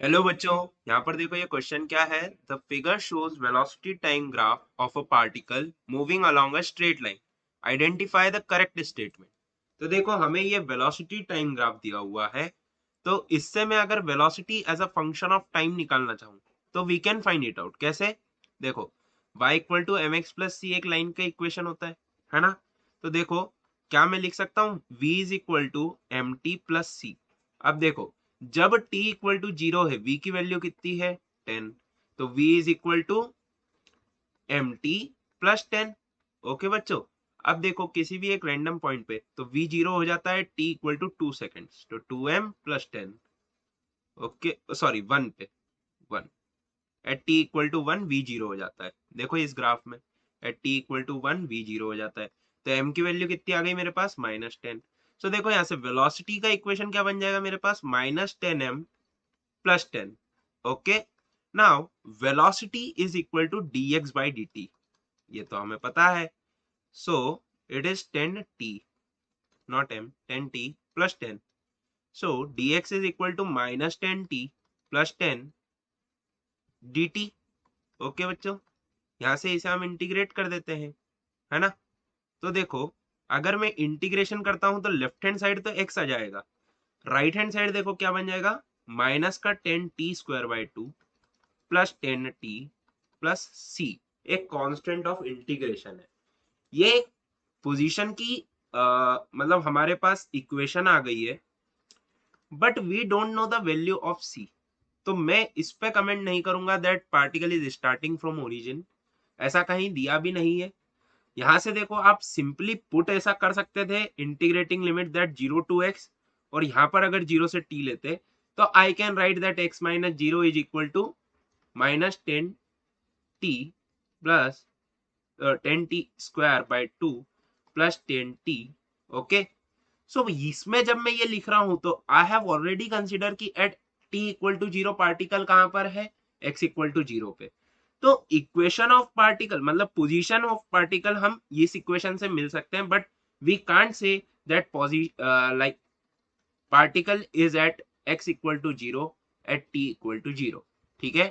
Hello बच्चों, यहाँ पर देखो ये क्वेश्चन क्या है। The figure shows velocity time graph of a particle moving along a straight line. Identify the correct statement. तो देखो हमें ये वेलोसिटी टाइम ग्राफ दिया हुआ है। तो इससे मैं अगर velocity as a function of time निकालना चाहूँ तो we can find it out. कैसे? देखो y equal to M X plus C एक लाइन का इक्वेशन होता है ना। तो देखो क्या मैं लिख सकता हूँ, v is equal to M T plus C. अब देखो जब t इक्वल टू जीरो है v की वैल्यू कितनी है 10। तो v is equal to M T plus 10। Okay बच्चों, अब देखो किसी भी एक रैंडम पॉइंट पे तो v जीरो हो जाता है t इक्वल टू 2 सेकेंड्स, तो 2m प्लस 10। ओके सॉरी 1 पे 1 at t equal to 1 v zero हो जाता है। देखो इस ग्राफ में at t equal to 1 v zero हो जाता है। तो m की वैल्यू कितनी आ गई मेरे पास -10। सो देखो यहाँ से वेलोसिटी का इक्वेशन क्या बन जाएगा मेरे पास -10m plus 10. Okay. Now velocity is equal to dx by dt. ये तो हमें पता है। So it is 10t, not m, 10t plus 10. So dx is equal to minus 10t plus 10 dt. Okay बच्चों, यहाँ से इसे हम इंटीग्रेट कर देते हैं, है ना। तो देखो अगर मैं इंटीग्रेशन करता हूं तो लेफ्ट हैंड साइड तो x आ जाएगा, राइट हैंड साइड देखो क्या बन जाएगा, माइनस का 10t² by 2 plus 10t plus C. एक कांस्टेंट ऑफ इंटीग्रेशन है ये। पोजीशन की मतलब हमारे पास इक्वेशन आ गई है, but we don't know the value of C. तो मैं इस पे कमेंट नहीं करूंगा that particle is starting from origin. ऐसा कहीं दिया भी नहीं है। यहां से देखो आप सिंपली पुट ऐसा कर सकते थे, integrating limit that 0 to x, और यहां पर अगर 0 से t लेते तो I can write that x minus zero is equal to -10t plus 10t² by 2 plus 10t। Okay, so इसमें जब मैं ये लिख रहा हूं तो आई हैव ऑलरेडी कंसिडर कि at t equal to zero particle कहां पर है, x इक्वल टू जीरो पे। तो इक्वेशन ऑफ पार्टिकल मतलब पोजीशन ऑफ पार्टिकल हम इस इक्वेशन से मिल सकते हैं, but we can't say that like particle is at x equal to zero at t equal to zero. ठीक है,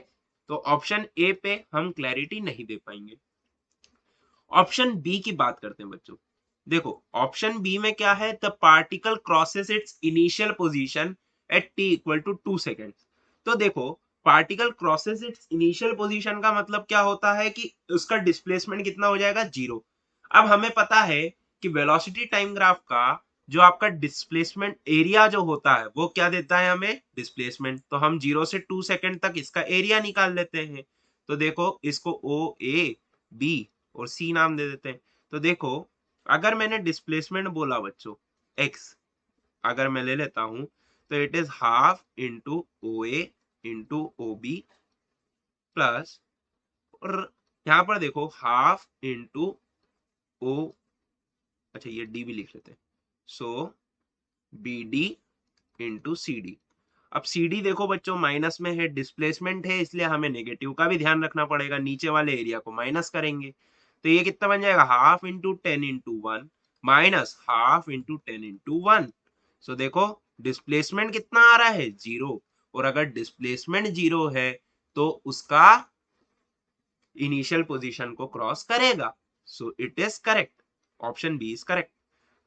तो ऑप्शन ए पे हम क्लैरिटी नहीं दे पाएंगे। ऑप्शन बी की बात करते हैं बच्चों। देखो ऑप्शन बी में क्या है, the particle crosses its initial position at t equal to 2 second. तो देखो particle crosses its initial position का मतलब क्या होता है कि उसका डिस्प्लेसमेंट कितना हो जाएगा, जीरो। अब हमें पता है कि वेलोसिटी टाइम ग्राफ का जो आपका डिस्प्लेसमेंट एरिया जो होता है वो क्या देता है हमें, डिस्प्लेसमेंट। तो हम 0 से 2 सेकेंड तक इसका एरिया निकाल लेते हैं। तो देखो इसको ओ ए बी और सी नाम दे देते हैं। तो देखो अगर मैंने डिस्प्लेसमेंट बोला बच्चों x, अगर मैं ले लेता हूं तो it is half into O A into O B plus, और यहां पर देखो हाफ इंटू ओ, अच्छा ये डी भी लिख लेते हैं, so B D into C D. अब सी डी देखो बच्चों माइनस में है, डिस्प्लेसमेंट है, इसलिए हमें नेगेटिव का भी ध्यान रखना पड़ेगा, नीचे वाले एरिया को माइनस करेंगे। तो ये कितना बन जाएगा, half into 10 into 1 minus half into 10 into 1। सो देखो डिस्प्लेसमेंट कितना आ रहा है, जीरो। और अगर डिस्प्लेसमेंट जीरो है तो उसका इनिशियल पोजीशन को क्रॉस करेगा। So it is correct, option B is correct.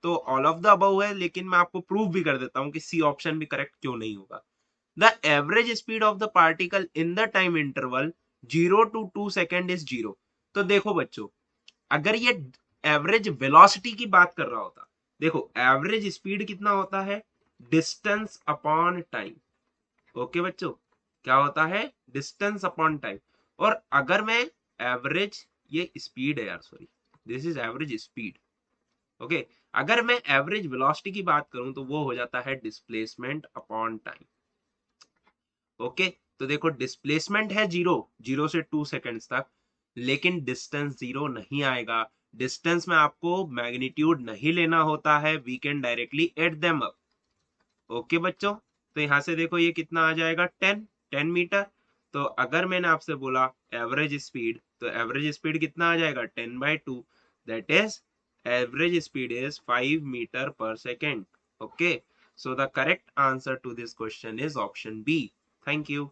तो ऑल ऑफ द अबव है, लेकिन मैं आपको प्रूव भी कर देता हूं कि सी ऑप्शन भी करेक्ट क्यों नहीं होगा। The average speed of the particle in the time interval 0 to 2 second is zero. तो देखो बच्चों अगर ये एवरेज वेलोसिटी की बात कर रहा होता, देखो एवरेज स्पीड कितना होता है, डिस्टेंस अपॉन टाइम। ओके बच्चों, क्या होता है, डिस्टेंस अपॉन टाइम। और अगर मैं एवरेज, ये स्पीड है यार, sorry, this is average speed. Okay, अगर मैं एवरेज वेलोसिटी की बात करूं तो वो हो जाता है डिस्प्लेसमेंट अपॉन टाइम। ओके, तो देखो डिस्प्लेसमेंट है जीरो, 0 से 2 सेकेंड्स तक, लेकिन डिस्टेंस जीरो नहीं आएगा। डिस्टेंस में आपको मैग्नीट्यूड नहीं लेना होता है, we can directly add them up. Okay बच्चों, तो यहां से देखो ये कितना आ जाएगा, 10 मीटर। तो अगर मैंने आपसे बोला एवरेज स्पीड, तो एवरेज स्पीड कितना आ जाएगा, 10/2। That is average speed is 5 metre per second. Okay, so the correct answer to this question is option B, thank you.